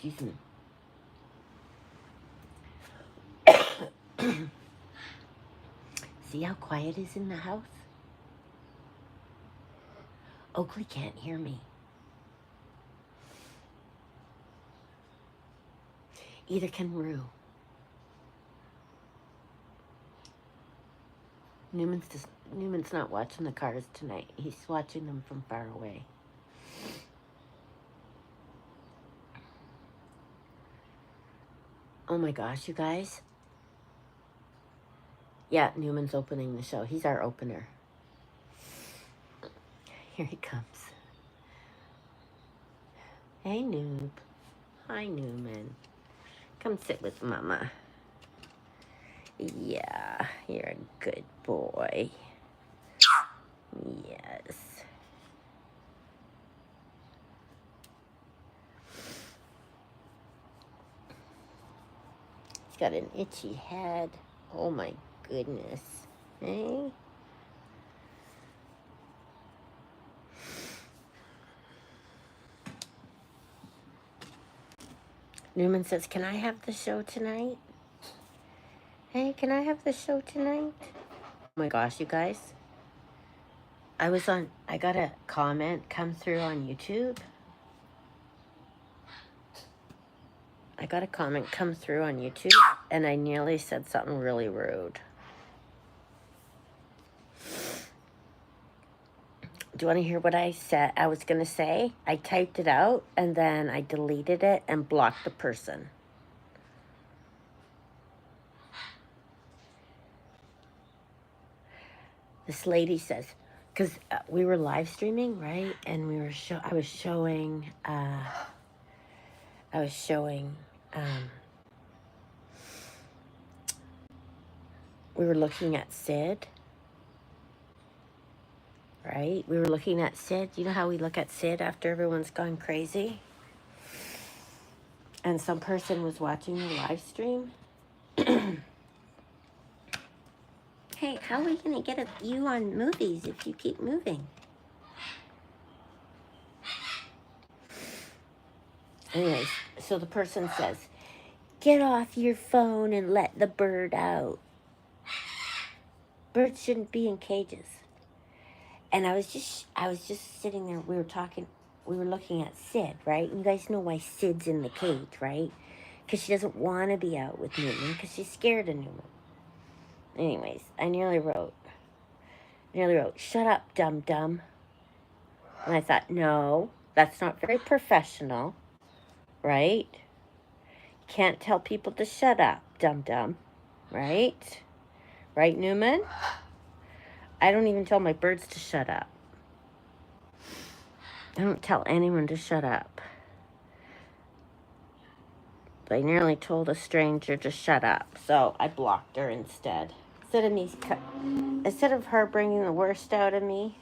Excuse me. See how quiet it is in the house? Oakley can't hear me. Either can Rue. Newman's not watching the cars tonight. He's watching them from far away. Oh my gosh, you guys. Yeah, Newman's opening the show. He's our opener. Here he comes. Hey, Noob. Hi, Newman. Come sit with Mama. Yeah, you're a good boy. Yes. He's got an itchy head. Oh my goodness. Hey? Newman says, can I have the show tonight? Hey, can I have the show tonight? Oh my gosh, you guys. I got a comment come through on YouTube. I got a comment come through on YouTube, and I nearly said something really rude. Do you want to hear what I said? I was going to say, I typed it out, and then I deleted it and blocked the person. This lady says, because we were live streaming, right? And we were I was showing, we were looking at Sid, right? We were looking at Sid. You know how we look at Sid after everyone's gone crazy? And some person was watching the live stream. Hey, how are we going to get you on movies if you keep moving? Anyways, so the person says, get off your phone and let the bird out. Birds shouldn't be in cages. And I was just sitting there, we were looking at Sid, right? And you guys know why Sid's in the cage, right? Because she doesn't want to be out with Newman, because she's scared of Newman. Anyways, I nearly wrote, shut up, dum-dum. And I thought, no, that's not very professional, right? You can't tell people to shut up, dum-dum, right? Right, Newman? I don't even tell my birds to shut up. I don't tell anyone to shut up. But I nearly told a stranger to shut up, so I blocked her instead. Instead of her bringing the worst out of me,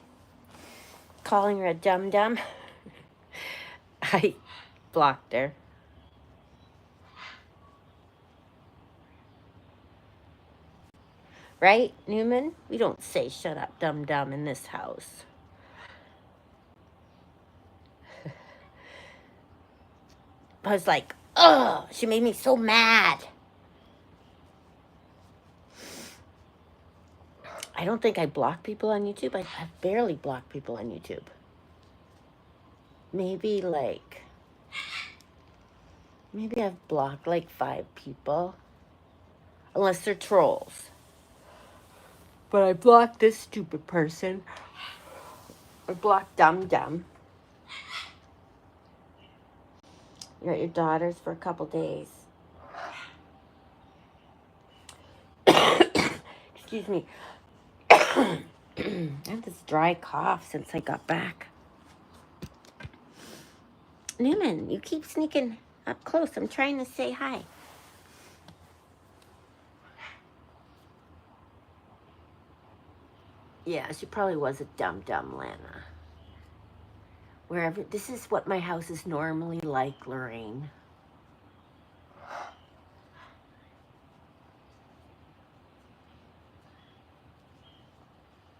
calling her a dum-dum, I blocked her. Right, Newman? We don't say shut up, dum-dum in this house. I was like, ugh, she made me so mad. I don't think I block people on YouTube. I barely block people on YouTube. Maybe I've blocked like 5 people. Unless they're trolls. But I blocked this stupid person. I blocked dum-dum. You're at your daughter's for a couple days. Excuse me. I have this dry cough since I got back. Newman, you keep sneaking up close. I'm trying to say hi. Yeah, she probably was a dum-dum, Lana. This is what my house is normally like, Lorraine.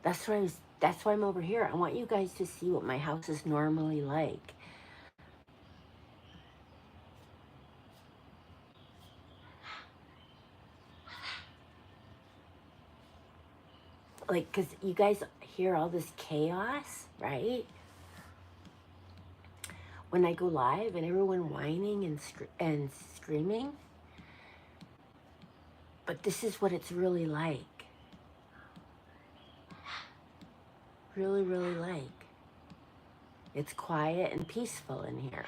That's why I'm over here. I want you guys to see what my house is normally like. like, because you guys hear all this chaos, right? When I go live and everyone whining and screaming. But this is what it's really like. Really, really like. It's quiet and peaceful in here.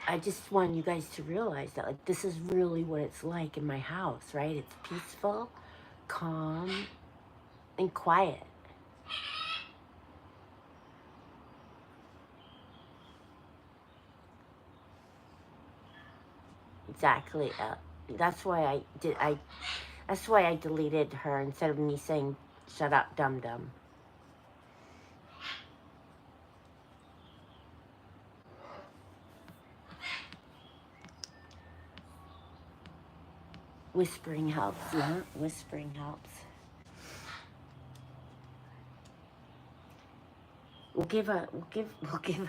I just want you guys to realize that, like, this is really what it's like in my house, right? It's peaceful, calm, and quiet. Exactly. That's why that's why I deleted her instead of me saying, "Shut up, dum dum." Whispering helps, yeah. Whispering helps. We'll give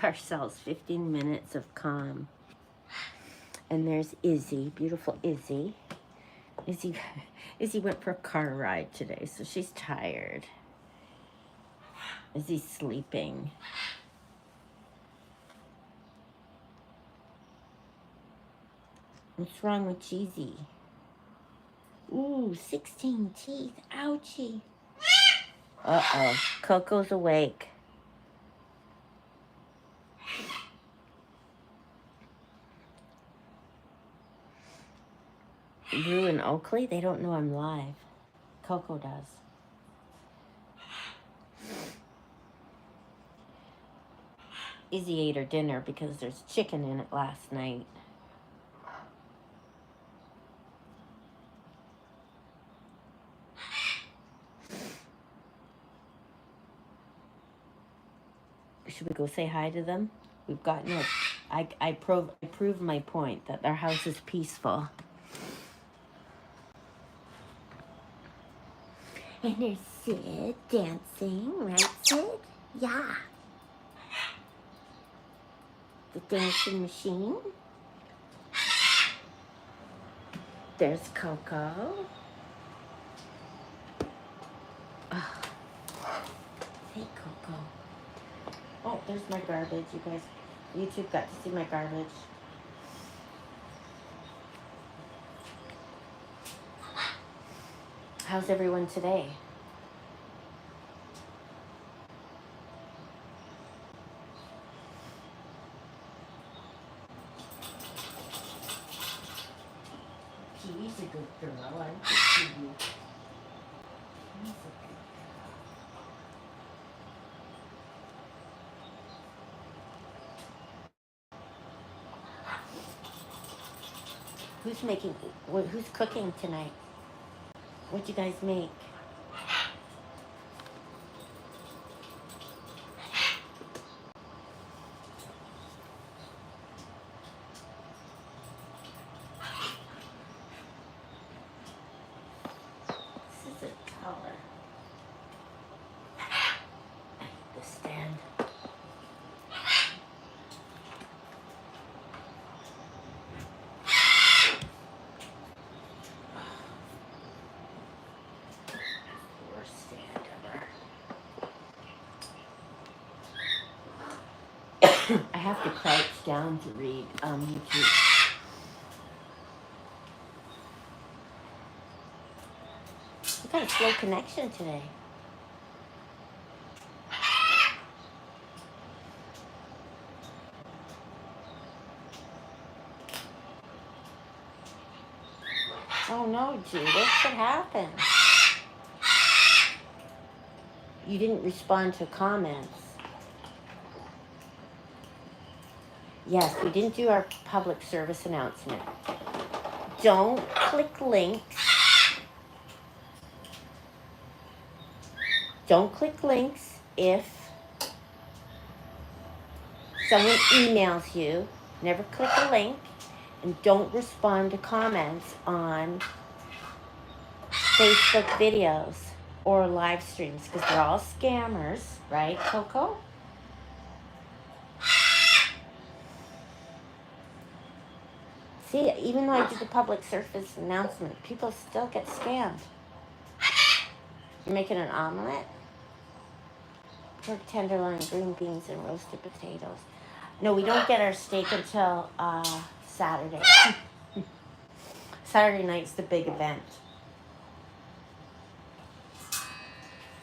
ourselves 15 minutes of calm. And there's Izzy, beautiful Izzy. Izzy went for a car ride today, so she's tired. Izzy's sleeping. What's wrong with Cheesy? Ooh, 16 teeth. Ouchie. Uh-oh. Coco's awake. Lou and Oakley, they don't know I'm live. Coco does. Izzy ate her dinner because there's chicken in it last night. Should we go say hi to them? We've got no. I proved my point that our house is peaceful. And there's Sid dancing, right, Sid? Yeah. The dancing machine. There's Coco. Oh. Hey, Coco. Oh, there's my garbage, you guys. YouTube got to see my garbage. How's everyone today? Kiwi's a good girl. I like Kiwi. Kiwi's a good girl. Who's cooking tonight? What'd you guys make? This is a color. I hate this stand. Worst stand ever. I have to crouch down to read YouTube. We got a slow connection today. Oh no, Judith, what happened? You didn't respond to comments. Yes, we didn't do our public service announcement. Don't click links. Don't click links if someone emails you. Never click a link. And don't respond to comments on Facebook videos or live streams because they're all scammers, right, Coco? See, even though I did the public service announcement, people still get scammed. You're making an omelet? Pork tenderloin, green beans, and roasted potatoes. No, we don't get our steak until Saturday. Saturday night's the big event.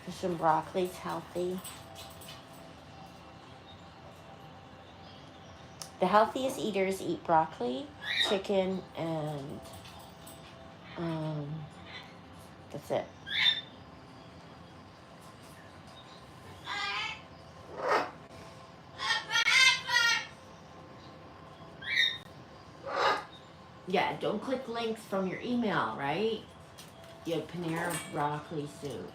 There's some broccoli, it's healthy. The healthiest eaters eat broccoli, chicken, and that's it. Yeah, don't click links from your email, right? You have Panera broccoli soup.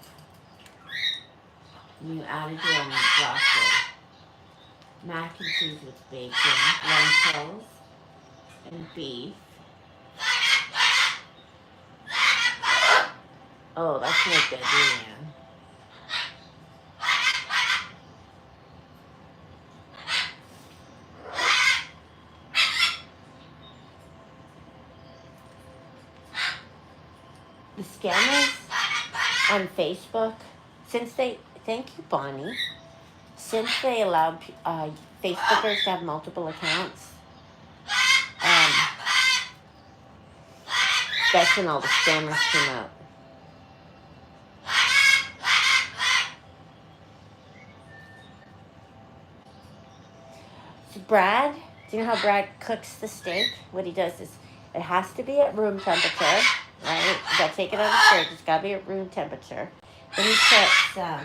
And you added your own broccoli. Mac and cheese with bacon, lentils, and beef. Oh, that's no good, Leanne. The scammers on Facebook, thank you, Bonnie, since they allowed Facebookers to have multiple accounts, that's when all the scammers came out. So Brad, do you know how Brad cooks the steak? What he does is, it has to be at room temperature, right? You gotta take it out of the fridge. It's gotta be at room temperature. Then he puts what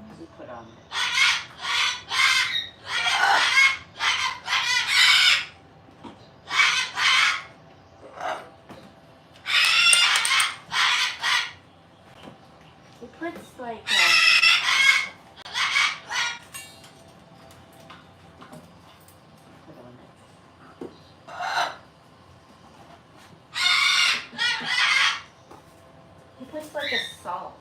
does he put on it? He puts like like a salt,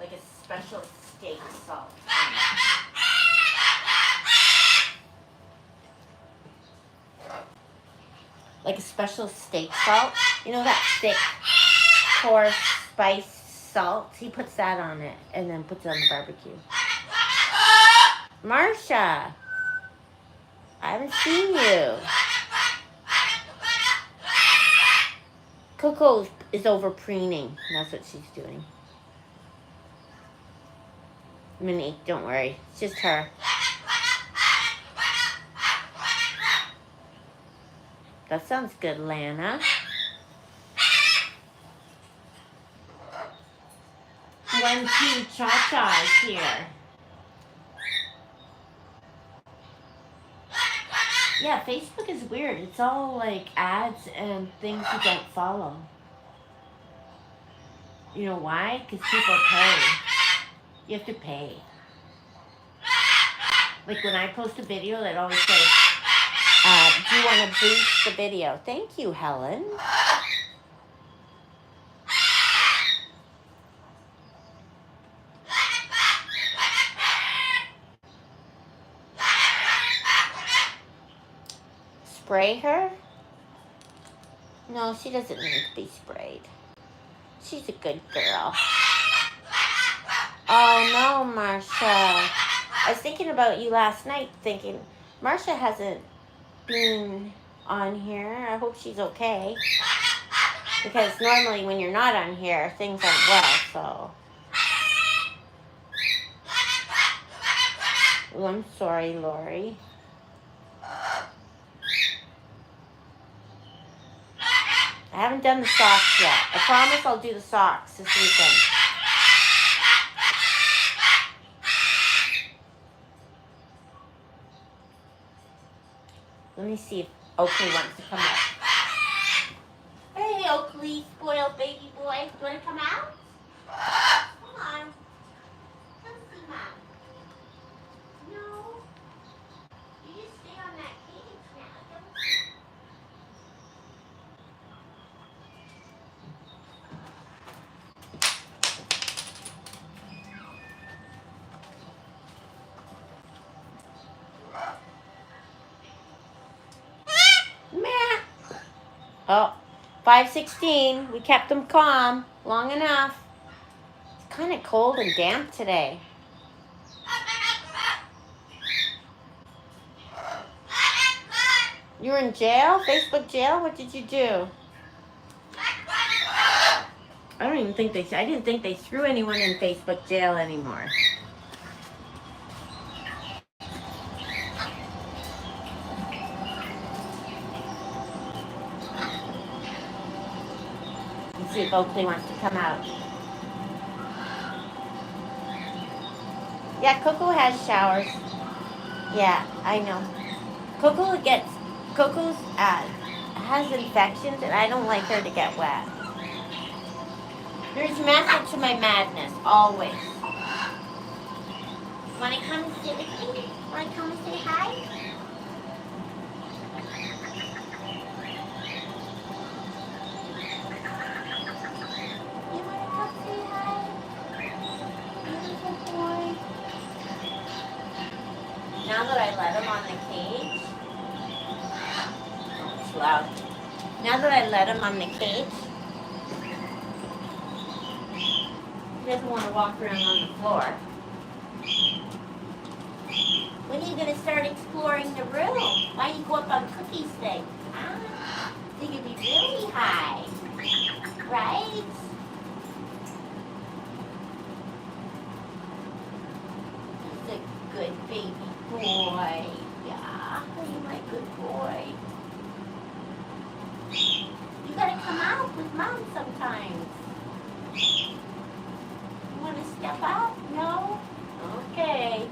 like a special steak salt. Like a special steak salt. You know that thick, coarse spice salt? He puts that on it and then puts it on the barbecue. Marsha, I haven't seen you. Coco is over preening. That's what she's doing. Minnie, don't worry. It's just her. That sounds good, Lana. One, two, cha-cha is here. Yeah, Facebook is weird. It's all like ads and things you don't follow. You know why? Because people pay. You have to pay. Like when I post a video, that always says, do you want to boost the video? Thank you, Helen. Spray her? No, she doesn't need to be sprayed. She's a good girl. Oh no, Marsha. I was thinking about you last night, thinking, Marsha hasn't been on here. I hope she's okay. Because normally when you're not on here, things aren't well, so. Oh, I'm sorry, Lori. I haven't done the socks yet. I promise I'll do the socks this weekend. Let me see if Oakley wants to come out. Hey, Oakley, spoiled baby boy. Do you want to come out? Come on. Come see Mom. No. You just stay on that cage now. Come see. Oh, 5:16. We kept them calm long enough. It's kind of cold and damp today. You were in jail? Facebook jail? What did you do? I don't even think I didn't think they threw anyone in Facebook jail anymore. Let's see if Oakley wants to come out. Yeah, Coco has showers. Yeah, I know. Coco's has infections, and I don't like her to get wet. There's method to my madness, always. Want to come and sit with me? Want to come and say hi? You want to come say hi? Beautiful boy. Now that I let him on the cage, oh, it's loud. Now that I let him on the cage, he doesn't want to walk around on the floor. When are you going to start exploring the room? Why don't you go up on Cookie's thing? Ah, so you can be really high, right? He's a good baby boy. Yeah, you're my good boy. You gotta come out with Mom sometimes. You want to step out? No? Okay.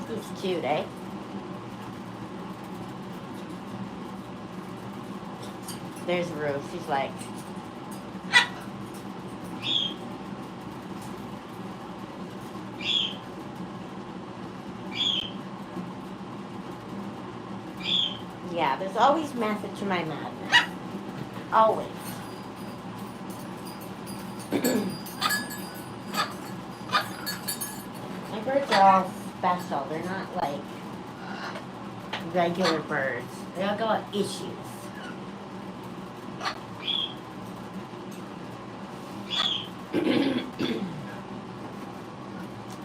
He's cute, eh? There's Rue. She's like... Yeah, there's always method to my madness. Always. My birds are all special. They're not like regular birds. They all got issues.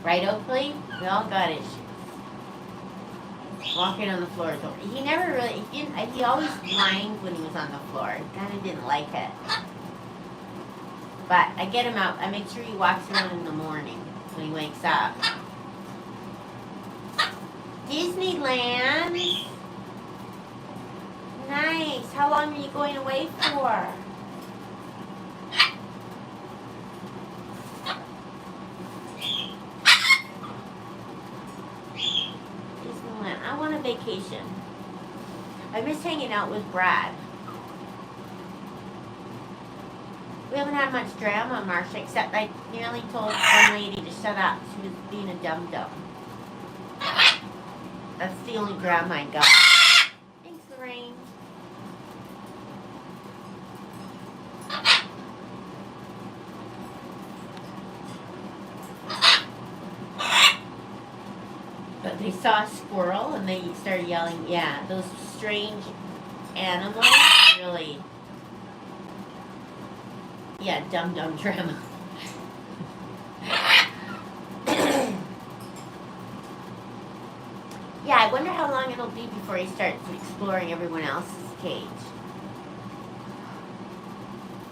Right, Oakley? We all got issues. Walking on the floor is over. He never really, he always whined when he was on the floor. He kind of didn't like it. But I get him out. I make sure he walks around in the morning when he wakes up. Disneyland. Nice. How long are you going away for? Disneyland. I want a vacation. I miss hanging out with Brad. We haven't had much drama, Marcia, except I nearly told one lady to shut up. She was being a dum-dum. That's the only drama I got. Thanks, Lorraine. But they saw a squirrel and they started yelling. Yeah, those strange animals really... Yeah, dum-dum drama. Yeah, I wonder how long it'll be before he starts exploring everyone else's cage.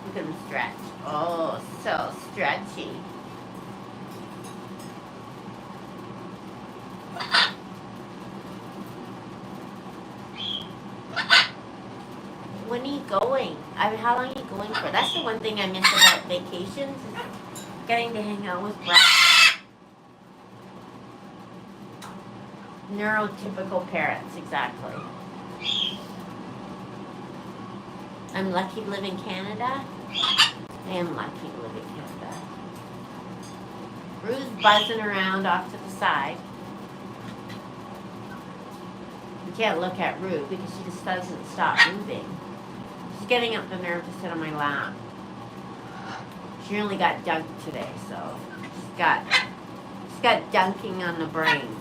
Look at him stretch. Oh, so stretchy. When are you going? I mean, how long are you going for? That's the one thing I miss about vacations, is getting to hang out with Brad. Neurotypical parrots, exactly. I'm lucky to live in Canada. I am lucky to live in Canada. Rue's buzzing around off to the side. You can't look at Rue because she just doesn't stop moving. She's getting up the nerve to sit on my lap. She only got dunked today, so she's got dunking on the brain.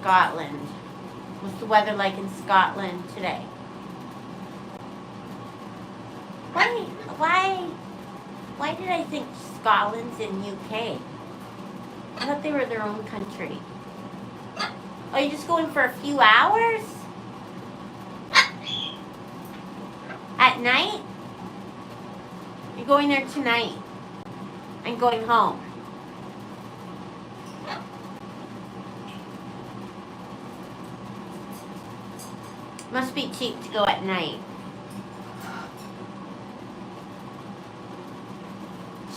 Scotland. What's the weather like in Scotland today? Why did I think Scotland's in UK? I thought they were their own country. Oh, you're just going for a few hours? At night? You're going there tonight and going home. Must be cheap to go at night.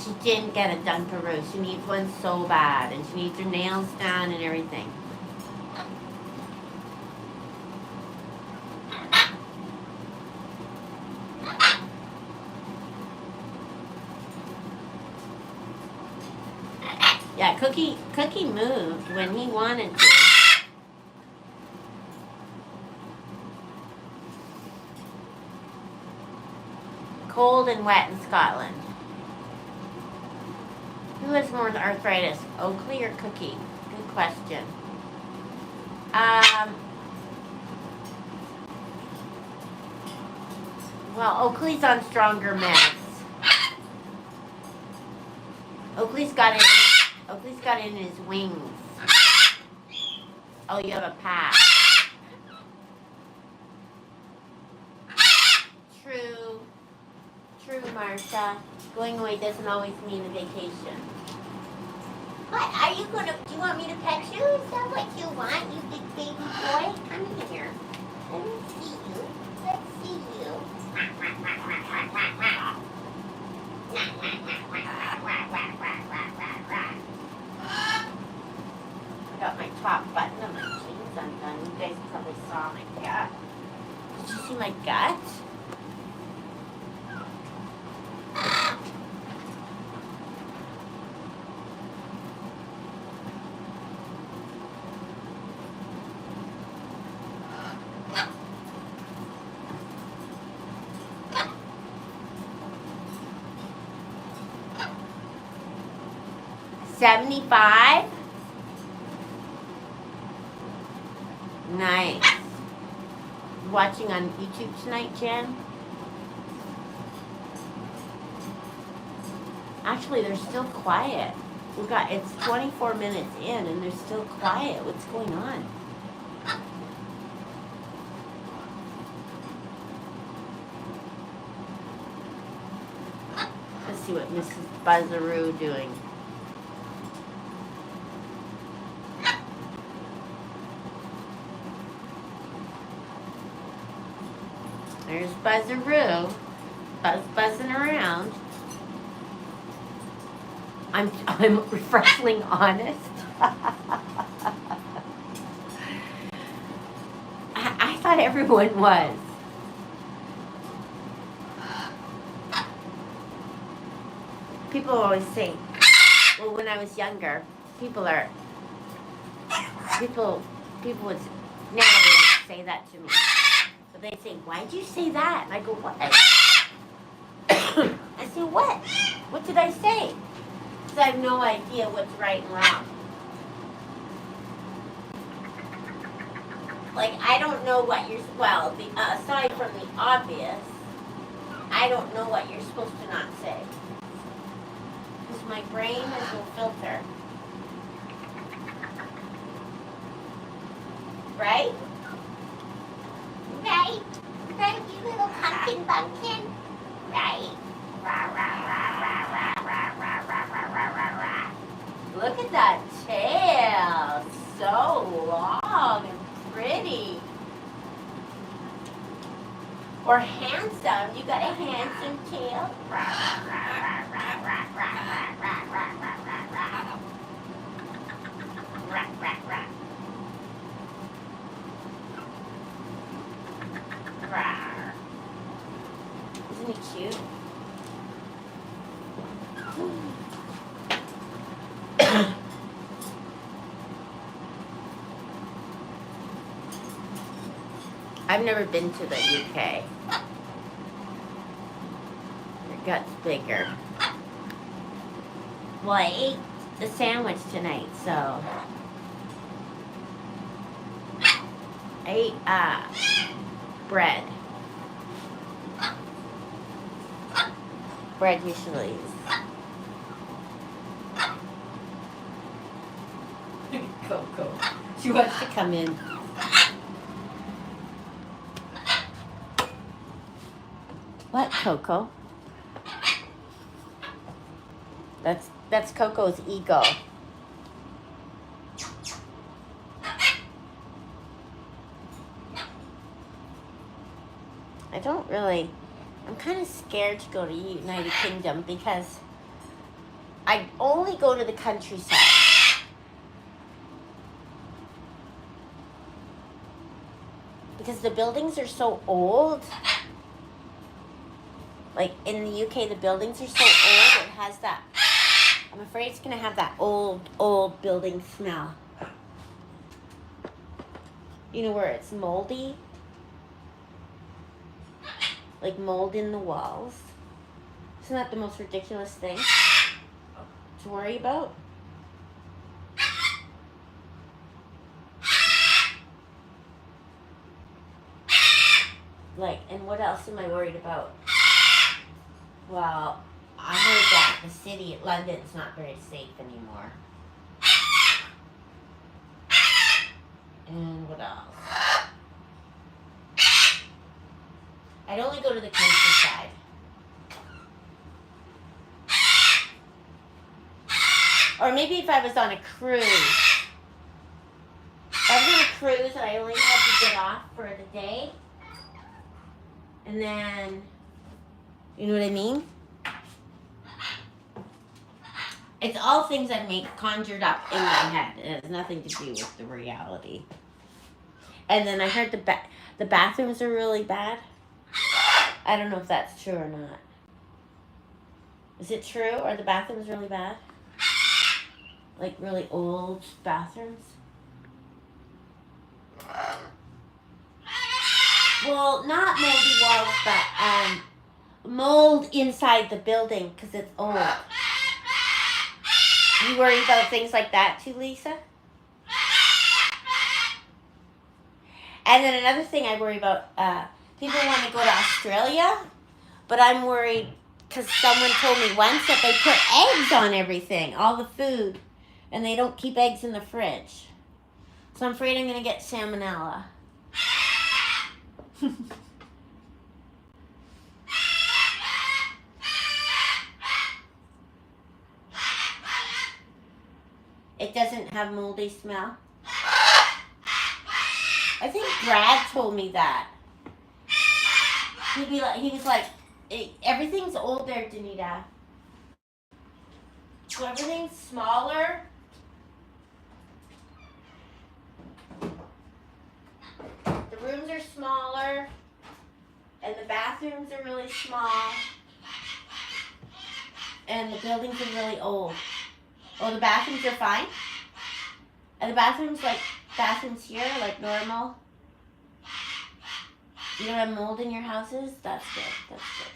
She didn't get a Dunkaroo. She needs one so bad, and she needs her nails done and everything. Yeah, Cookie moved when he wanted to. Cold and wet in Scotland. Who has more arthritis, Oakley or Cookie? Good question. Well, Oakley's on stronger meds. Oakley's got it in his wings. Oh, you have a patch. True, Marsha. Going away doesn't always mean a vacation. What, do you want me to pet you? Is that what you want, you big baby boy? Come here. Let me see you. Let's see you. I got my top button of my jeans undone. You guys probably saw my gut. Did you see my gut? $75? Nice. Watching on YouTube tonight, Jen? Actually, they're still quiet. It's 24 minutes in and they're still quiet. What's going on? Let's see what Mrs. Buzzaroo doing. There's Buzzaroo, buzzing around. I'm refreshingly honest. I thought everyone was. People always say, well, when I was younger, people would, now they don't say that to me. But they say, why'd you say that? And I go, what? I say, what? What did I say? Because I have no idea what's right and wrong. Like, I don't know what you're, aside from the obvious, I don't know what you're supposed to not say. Because my brain has no filter. Right? Right? Right, you little pumpkin bumpkin? Right? Look at that tail. So long and pretty. Or handsome. You got a handsome tail. Isn't he cute? I've never been to the UK. Your gut's bigger. Well, I ate the sandwich tonight, so I ate bread. Bread usually is. Coco. She wants to come in. What, Coco? That's Coco's ego. I'm kind of scared to go to United Kingdom because I only go to the countryside. Because the buildings are so old. Like in the UK, the buildings are so old, it has that, I'm afraid it's going to have that old building smell. You know, where it's moldy? Like mold in the walls. Isn't that the most ridiculous thing to worry about? Like, and what else am I worried about? Well, I heard that the city of London's not very safe anymore. And what else? I'd only go to the countryside. Or maybe if I was on a cruise. If I was on a cruise and I only had to get off for the day. And then, you know what I mean? It's all things that make conjured up in my head. It has nothing to do with the reality. And then I heard the bathrooms are really bad. I don't know if that's true or not. Is it true? Are the bathrooms really bad? Like really old bathrooms? Well, not moldy walls, but mold inside the building because it's old. You worry about things like that too, Lisa? And then another thing I worry about, people want to go to Australia, but I'm worried because someone told me once that they put eggs on everything, all the food, and they don't keep eggs in the fridge. So I'm afraid I'm going to get salmonella. It doesn't have moldy smell. I think Brad told me that. He was like, everything's old there, Danita. So everything's smaller. The rooms are smaller. And the bathrooms are really small. And the buildings are really old. Oh, the bathrooms are fine? Are the bathrooms like bathrooms here, like normal? You don't have mold in your houses? That's good. That's good.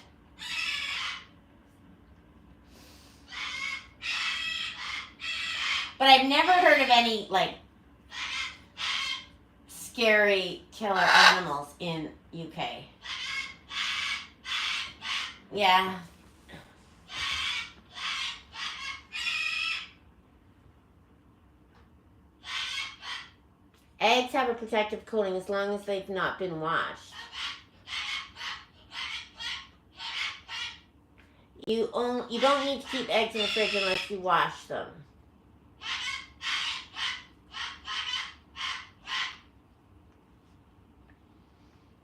But I've never heard of any, like, scary killer animals in UK. Yeah. Eggs have a protective coating as long as they've not been washed. You don't need to keep eggs in the fridge unless you wash them.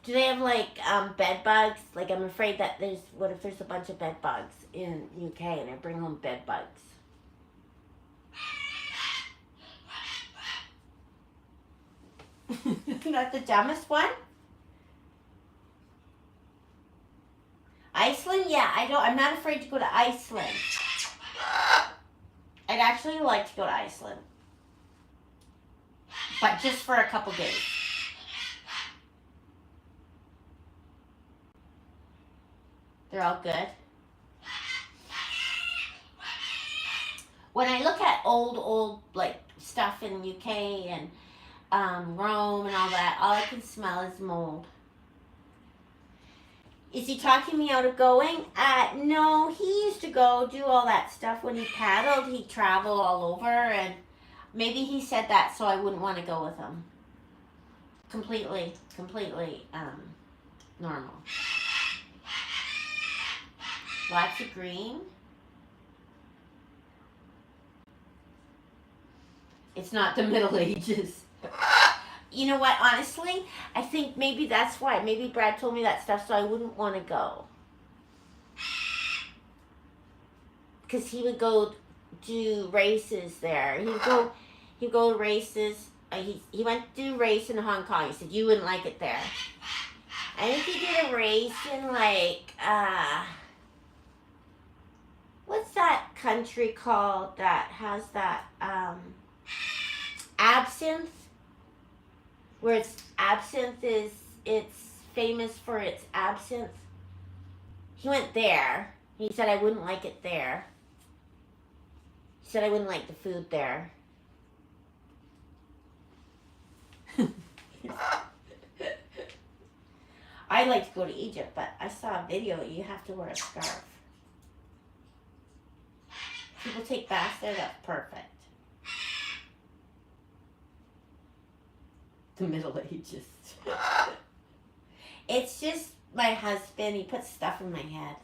Do they have like bed bugs? Like I'm afraid that what if there's a bunch of bed bugs in UK and I bring home bed bugs? Isn't that the dumbest one? Iceland? Yeah, I'm not afraid to go to Iceland. I'd actually like to go to Iceland. But just for a couple days. They're all good. When I look at old like stuff in UK and Rome and all that, all I can smell is mold. Is he talking me out of going? No, he used to go do all that stuff when he paddled. He'd travel all over, and maybe he said that so I wouldn't want to go with him. Completely normal. Lots of green. It's not the Middle Ages. You know what, honestly, I think maybe that's why. Maybe Brad told me that stuff so I wouldn't want to go. Because he would go do races there. He'd go to races. He went to do a race in Hong Kong. He said, you wouldn't like it there. I think he did a race in like, what's that country called that has that, absinthe? Where it's famous for its absinthe. He went there. He said I wouldn't like it there. He said I wouldn't like the food there. I'd like to go to Egypt, but I saw a video, you have to wear a scarf. People take baths there, that's perfect. The Middle Ages. It's just my husband, he puts stuff in my head.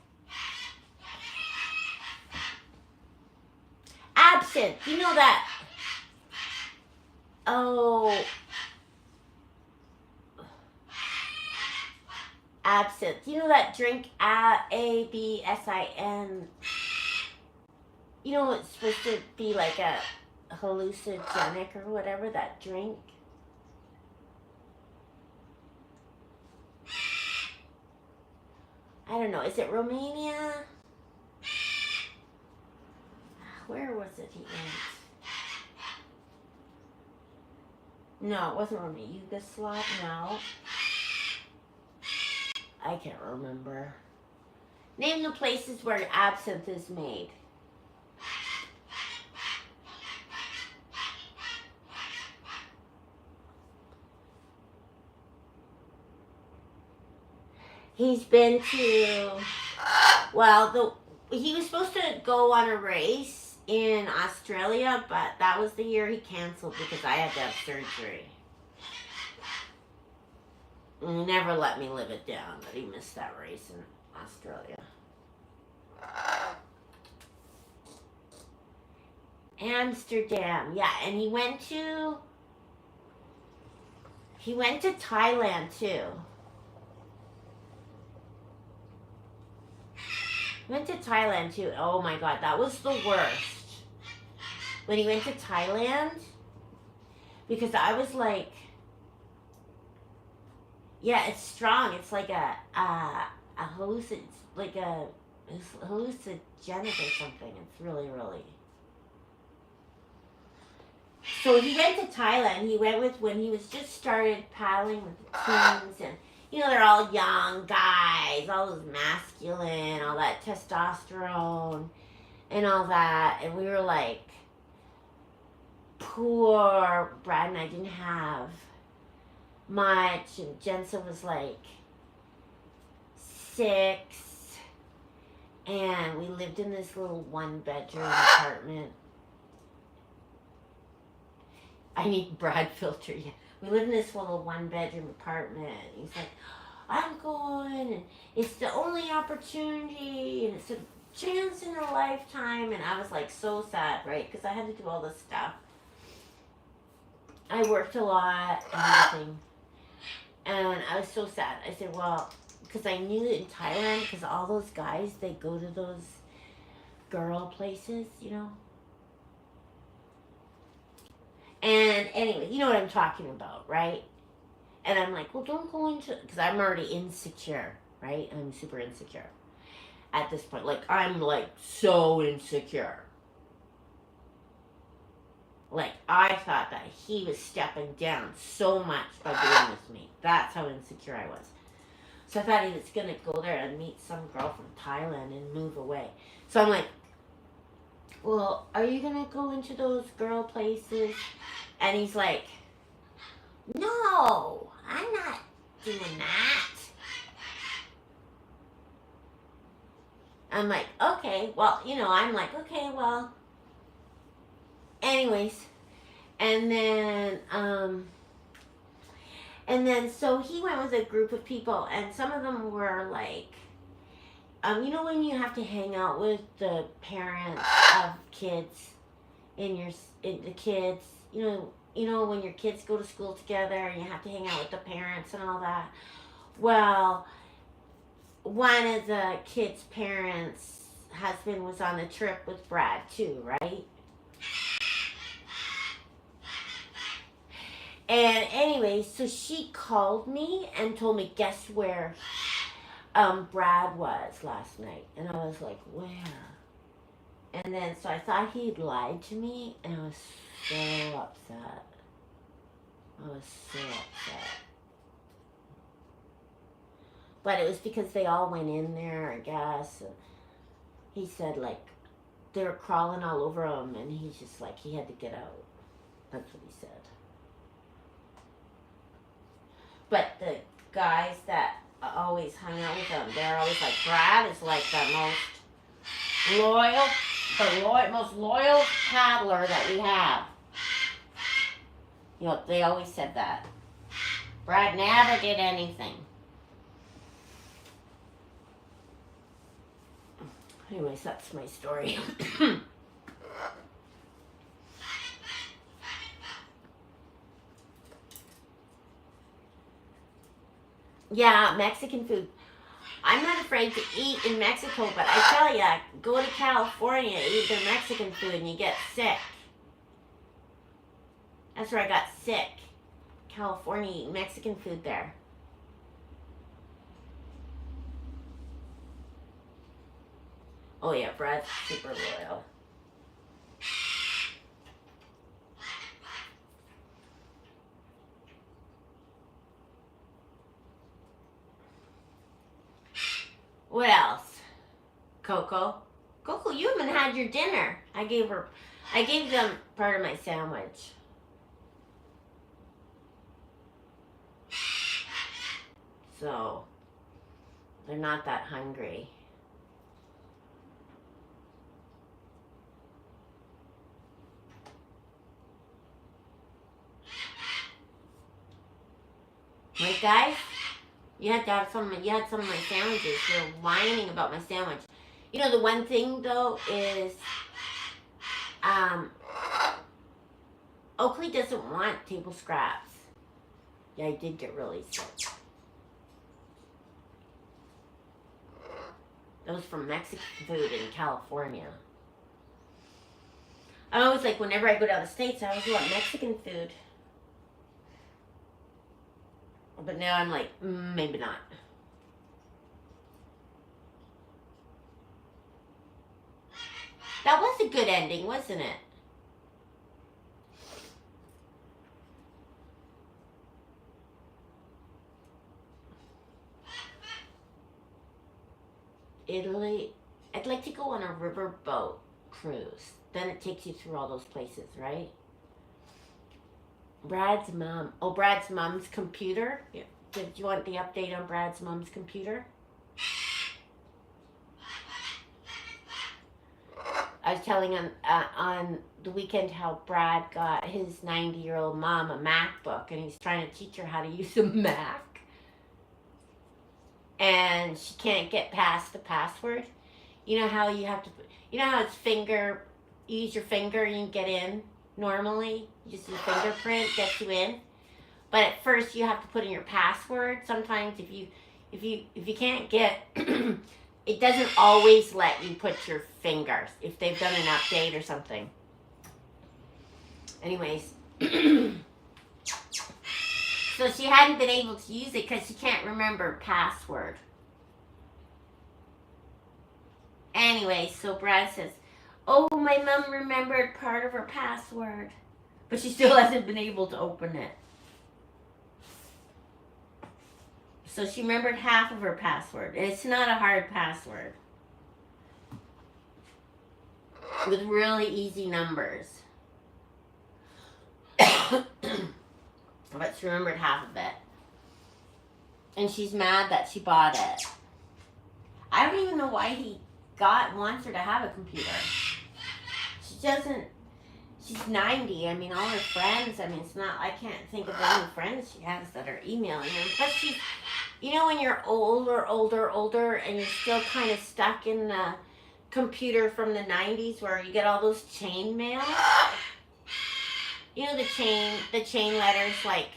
Absinthe, you know that? Oh. Absinthe. You know that drink, ABSIN? You know it's supposed to be like a hallucinogenic or whatever, that drink? I don't know. Is it Romania? Where was it he went? No, it wasn't Romania. Yugoslavia? No. I can't remember. Name the places where absinthe is made. He's been to, well, he was supposed to go on a race in Australia, but that was the year he canceled because I had to have surgery. And he never let me live it down that he missed that race in Australia. Amsterdam, yeah, and he went to Thailand too. Went to Thailand too. Oh my God, that was the worst. When he went to Thailand, because I was like, yeah, it's strong. It's like a hallucinogenic or something. It's really. So he went to Thailand. He went with when he was just started paddling with the teens, and you know, they're all young guys, all those masculine, all that testosterone and all that. And we were like, poor Brad and I didn't have much. And Jensen was like 6. And we lived in this little 1-bedroom apartment. I need Brad filter, yeah. We live in this little 1-bedroom apartment. He's like, I'm going, and it's the only opportunity, and it's a chance in a lifetime. And I was like so sad, right? Because I had to do all this stuff. I worked a lot and everything. And I was so sad. I said, well, because I knew in Thailand, because all those guys, they go to those girl places, you know. And anyway, you know what I'm talking about, right? And I'm like, well, don't go into, because I'm already insecure, right? I'm super insecure at this point. Like, I'm like so insecure. Like, I thought that he was stepping down so much by being with me. That's how insecure I was. So I thought he was going to go there and meet some girl from Thailand and move away. So I'm like, well, are you going to go into those girl places? And he's like, no, I'm not doing that. I'm like, okay, well, I'm like, okay, well. Anyways, and then so he went with a group of people, and some of them were like, when you have to hang out with the parents of kids in the kids, when your kids go to school together and you have to hang out with the parents and all that. Well, one of the kids' parents' husband was on the trip with Brad too, right? And anyway, so she called me and told me, guess where Brad was last night. And I was like, where? And then, so I thought he'd lied to me, and I was so upset. But it was because they all went in there, I guess. He said, like, they were crawling all over him, and he's just like, he had to get out. That's what he said. But the guys that always hung out with him, they're always like, Brad is like the most loyal paddler that we have. They always said that. Brad never did anything. Anyways, that's my story. Yeah, Mexican food. I'm not afraid to eat in Mexico, but I tell ya, go to California, eat their Mexican food, and you get sick. That's where I got sick. California, eating Mexican food there. Oh yeah, Brad's super loyal. What else? Coco, you haven't had your dinner. I gave them part of my sandwich. So, they're not that hungry. Right, guys? You had some of my sandwiches. You're whining about my sandwich. The one thing, though, is Oakley doesn't want table scraps. Yeah, I did get really sick. That was from Mexican food in California. I always like, whenever I go down the States, I always want Mexican food. But now I'm like, maybe not. That was a good ending, wasn't it? Italy. I'd like to go on a riverboat cruise. Then it takes you through all those places, right? Brad's mom. Oh, Brad's mom's computer. Yeah. Did you want the update on Brad's mom's computer? I was telling on the weekend how Brad got his 90-year-old mom a MacBook, and he's trying to teach her how to use a Mac. And she can't get past the password. You know how you have to, how it's finger, you use your finger and you get in normally? Just your fingerprint gets you in. But at first you have to put in your password. Sometimes if you can't get, it doesn't always let you put your fingers if they've done an update or something. Anyways. So she hadn't been able to use it because she can't remember password. Anyway, so Brad says, oh, my mom remembered part of her password, but she still hasn't been able to open it. So she remembered half of her password. And it's not a hard password. With really easy numbers. But she remembered half of it. And she's mad that she bought it. I don't even know why he wants her to have a computer. She doesn't, she's 90. I mean, all her friends, I mean, it's not, I can't think of any friends she has that are emailing her. Plus she's, you know when you're older, and you're still kind of stuck in the computer from the 90s where you get all those chain mail? You know the chain letters like,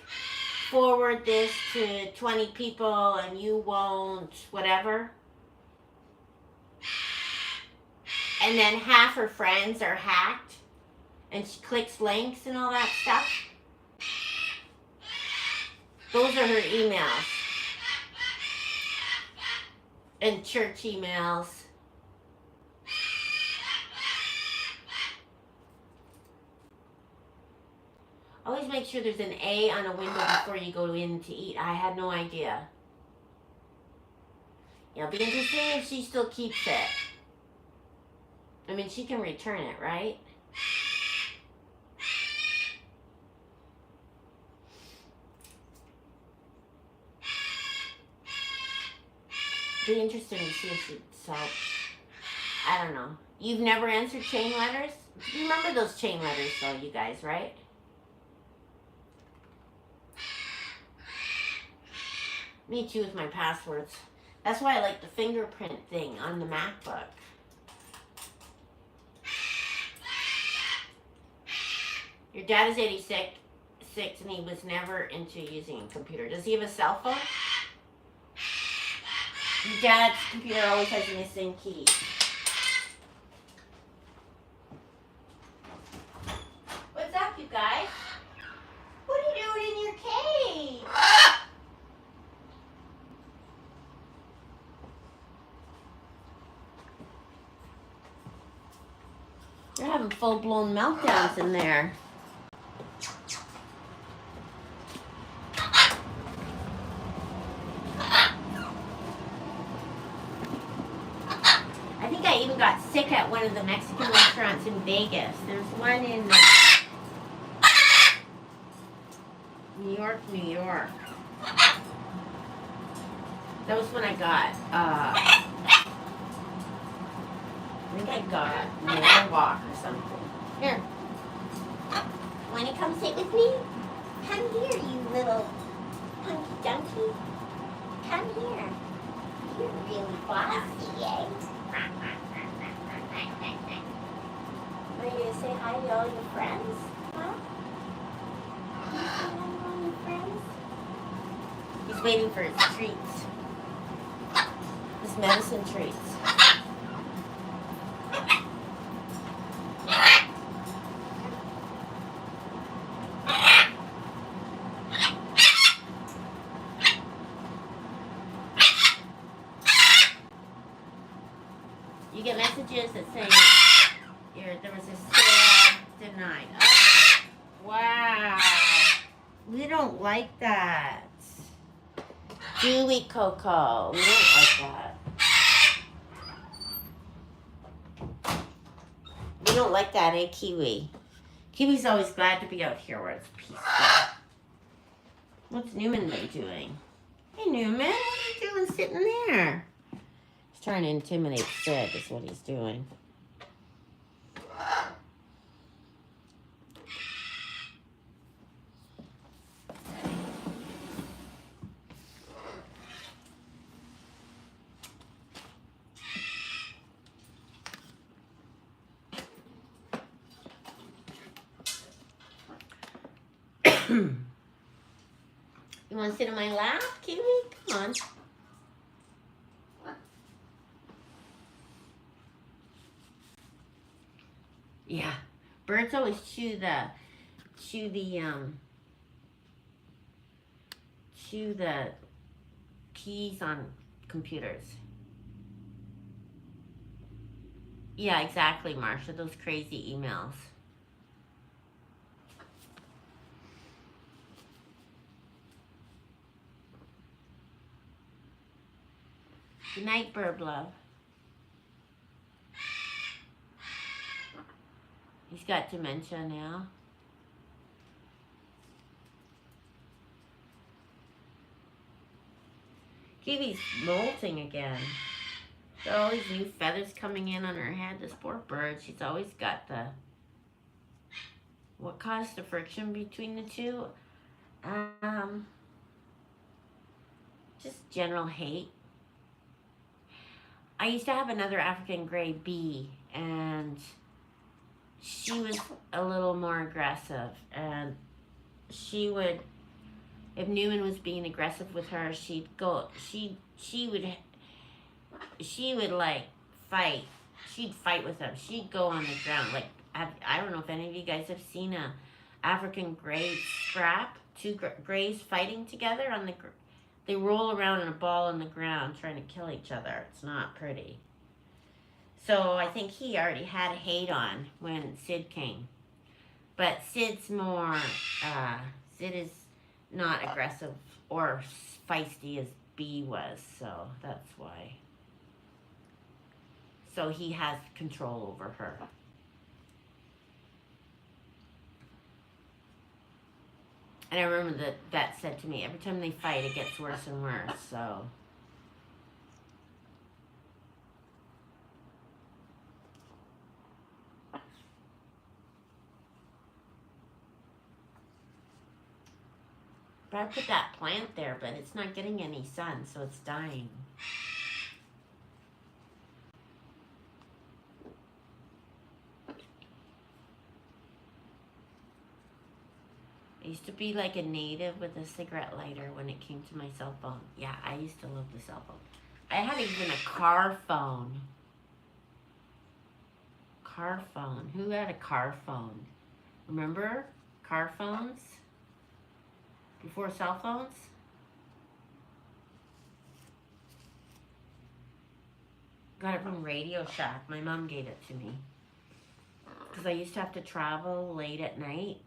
forward this to 20 people and you won't, whatever. And then half her friends are hacked and she clicks links and all that stuff. Those are her emails. And church emails. Always make sure there's an A on a window before you go in to eat. I had no idea. It'll be interesting if she still keeps it. I mean, she can return it, right? Be interesting to see if she sells. I don't know. You've never answered chain letters? You remember those chain letters though, you guys, right? Me too with my passwords. That's why I like the fingerprint thing on the MacBook. Your dad is 86 and he was never into using a computer. Does he have a cell phone? Your dad's computer always has a missing key. What's up, you guys? What are you doing in your cage? You're having full-blown meltdowns in there. I think I even got sick at one of the Mexican restaurants in Vegas. There's one in New York, New York. That was when I got, I think I got Norwalk or something. Here. Want to come sit with me? Come here, you little punky donkey. Come here. You're really bossy, eh? Are you going to say hi to all your friends? Huh? Can you say hi to all your friends? He's waiting for his treats. His medicine treats. You get messages that say there was a sale denied. Oh, wow. We don't like that. Do we, Coco? We don't like that. We don't like that, eh, Kiwi? Kiwi's always glad to be out here where it's peaceful. What's Newman been doing? Hey, Newman, what are you doing sitting there? He's trying to intimidate Sid, is what he's doing. You want to sit in my lap, Kiwi? Come on. Yeah, birds always chew the keys on computers. Yeah, exactly, Marsha. Those crazy emails. Good night, bird love. He's got dementia now. Kiwi's molting again. There are all these new feathers coming in on her head. This poor bird, she's always got the... What caused the friction between the two? Just general hate. I used to have another African gray bee, and she was a little more aggressive, and she would, if Newman was being aggressive with her, she would like fight. She'd fight with him. She'd go on the ground. Like, I don't know if any of you guys have seen a African gray scrap, two grays fighting together on the they roll around in a ball on the ground trying to kill each other. It's not pretty. So I think he already had a hate on when Sid came. But Sid's more, Sid is not aggressive or feisty as B was, so that's why. So he has control over her. And I remember that said to me, every time they fight, it gets worse and worse, so. But I put that plant there, but it's not getting any sun, so it's dying. I used to be like a native with a cigarette lighter when it came to my cell phone. Yeah, I used to love the cell phone. I had even a car phone. Car phone. Who had a car phone? Remember car phones? Before cell phones? Got it from Radio Shack. My mom gave it to me. Because I used to have to travel late at night.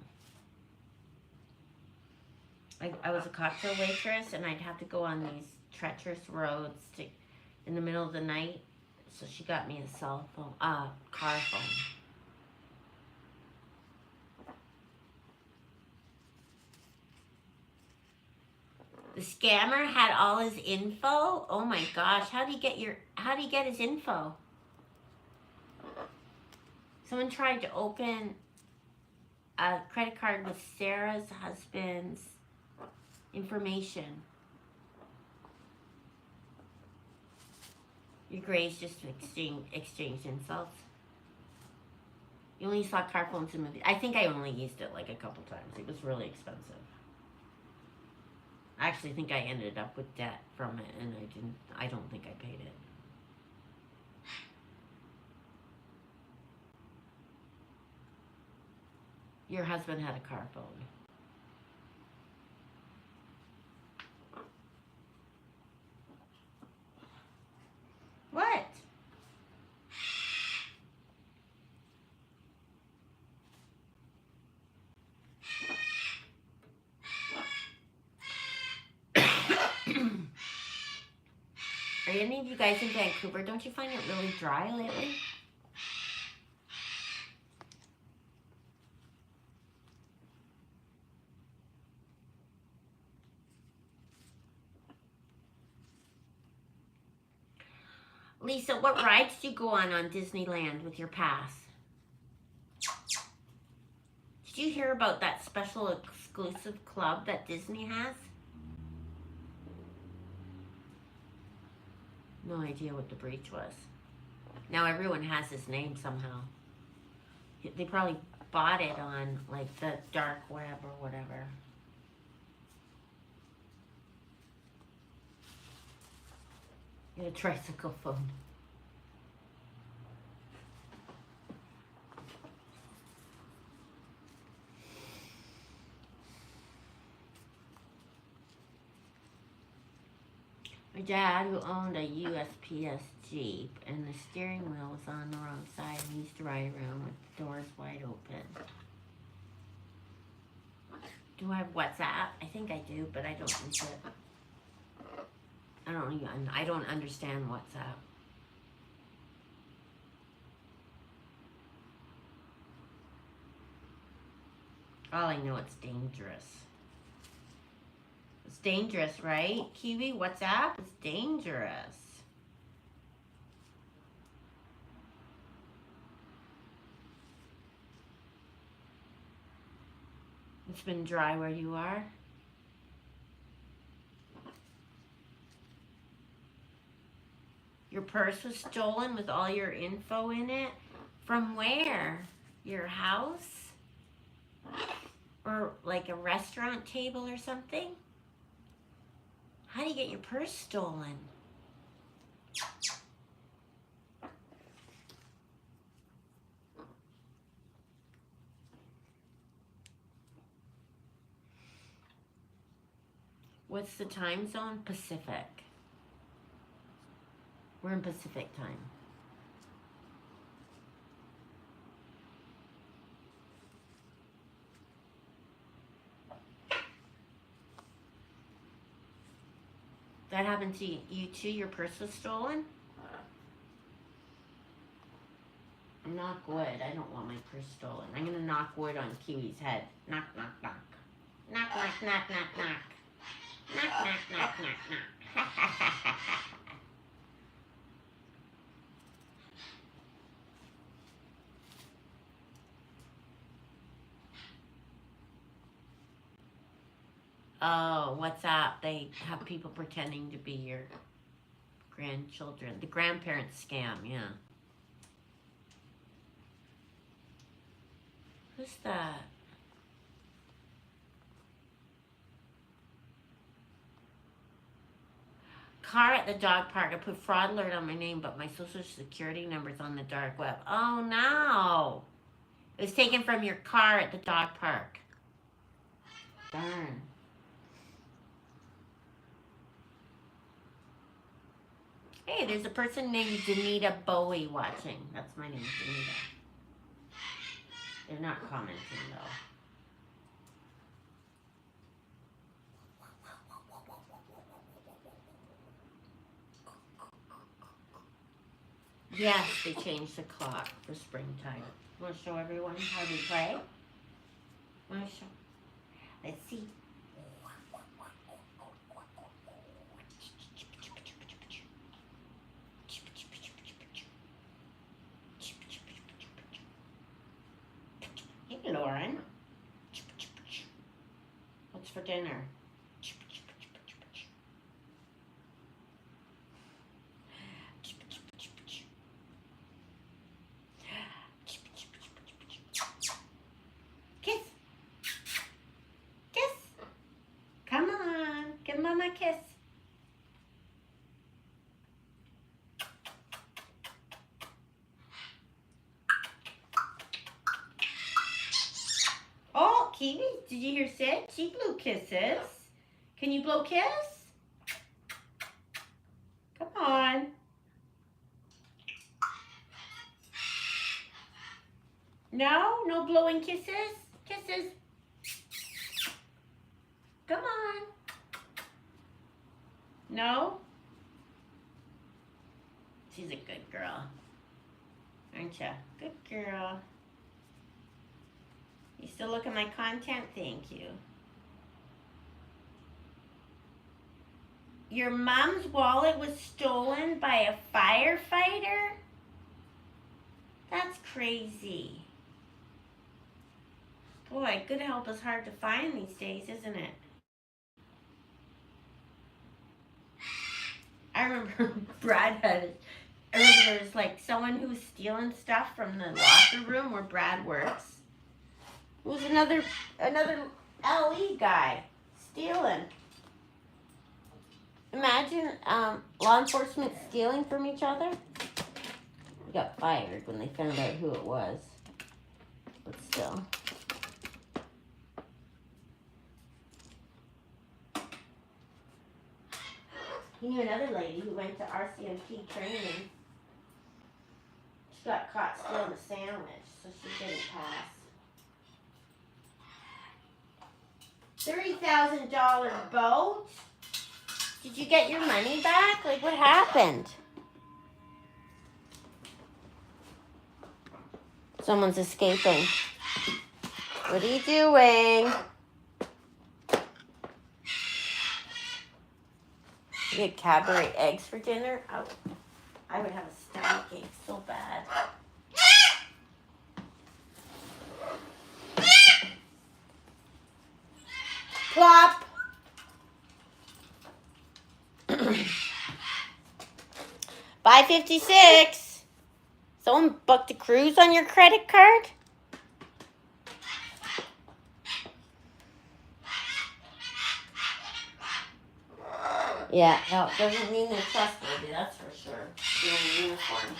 I was a cocktail waitress, and I'd have to go on these treacherous roads in the middle of the night. So she got me a car phone. The scammer had all his info. Oh my gosh, how do you get his info? Someone tried to open a credit card with Sarah's husband's information. Your grays just exchanged insults. You only saw car phones in movies. I think I only used it like a couple times. It was really expensive. I actually think I ended up with debt from it, and I don't think I paid it. Your husband had a car phone. What? Are any of you guys in Vancouver? Don't you find it really dry lately? Lisa, what rides do you go on Disneyland with your pass? Did you hear about that special exclusive club that Disney has? No idea what the breach was. Now everyone has his name somehow. They probably bought it on like the dark web or whatever. Get a tricycle phone. My dad, who owned a USPS Jeep, and the steering wheel was on the wrong side, and he used to ride around with the doors wide open. Do I have WhatsApp? I think I do, but I don't use it. I don't understand what's up. All I know, it's dangerous. It's dangerous, right? Kiwi, what's up? It's dangerous. It's been dry where you are. Your purse was stolen with all your info in it? From where? Your house? Or like a restaurant table or something? How do you get your purse stolen? What's the time zone? Pacific. We're in Pacific time. That happened to you too? Your purse was stolen? Knock wood. I don't want my purse stolen. I'm gonna knock wood on Kiwi's head. Knock, knock, knock. Knock, knock, knock, knock, knock. Knock, knock, knock, knock, knock. Oh, what's up? They have people pretending to be your grandchildren. The grandparents scam, yeah. Who's that? Car at the dog park. I put fraud alert on my name, but my social security number's on the dark web. Oh no! It was taken from your car at the dog park. Darn. Hey, there's a person named Danita Bowie watching. That's my name, Danita. They're not commenting though. Yes, they changed the clock for springtime. Want to show everyone how we play? Want to show? Let's see. Hey, Lauren. What's for dinner? Kiss. Kiss. Come on. Give Mama a kiss. Oh, Kiwi, did you hear Sid? She blew kisses. Can you blow kiss? Come on. No? No blowing kisses? Kisses. Come on. No? She's a good girl. Aren't you? Good girl. You still look at my content? Thank you. Your mom's wallet was stolen by a firefighter? That's crazy. Boy, good help is hard to find these days, isn't it? I remember Brad had, I remember there was like someone who was stealing stuff from the locker room where Brad works. It was another LE guy stealing. Imagine law enforcement stealing from each other. He got fired when they found out who it was. But still. He knew another lady who went to RCMP training. She got caught stealing a sandwich, so she didn't pass. $30,000 boat? Did you get your money back? Like, what happened? Someone's escaping. What are you doing? You get Cadbury eggs for dinner? Oh, I would have a stomachache so bad. Plop! 5:56. Someone booked a cruise on your credit card? Yeah, no, it doesn't mean they're trustworthy, that's for sure. They're in uniform.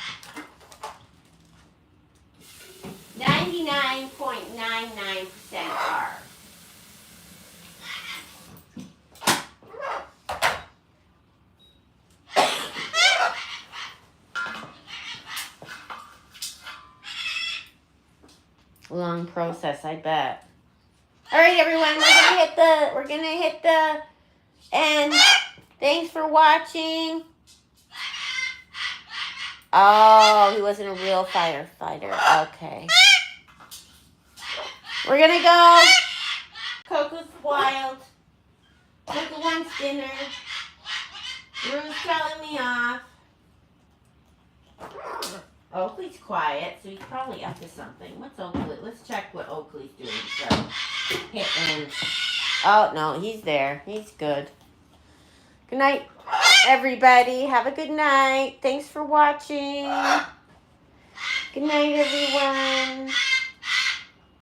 99.99% are. Long process, I bet. All right, everyone, we're gonna hit the end. Thanks for watching. Oh, he wasn't a real firefighter. Okay. We're gonna go. Coco's wild. Coco wants dinner. Rue's telling me off. Oakley's quiet, so he's probably up to something. What's Oakley? Let's check what Oakley's doing. So, hit end. Oh, no, he's there. He's good. Good night, everybody. Have a good night. Thanks for watching. Good night, everyone.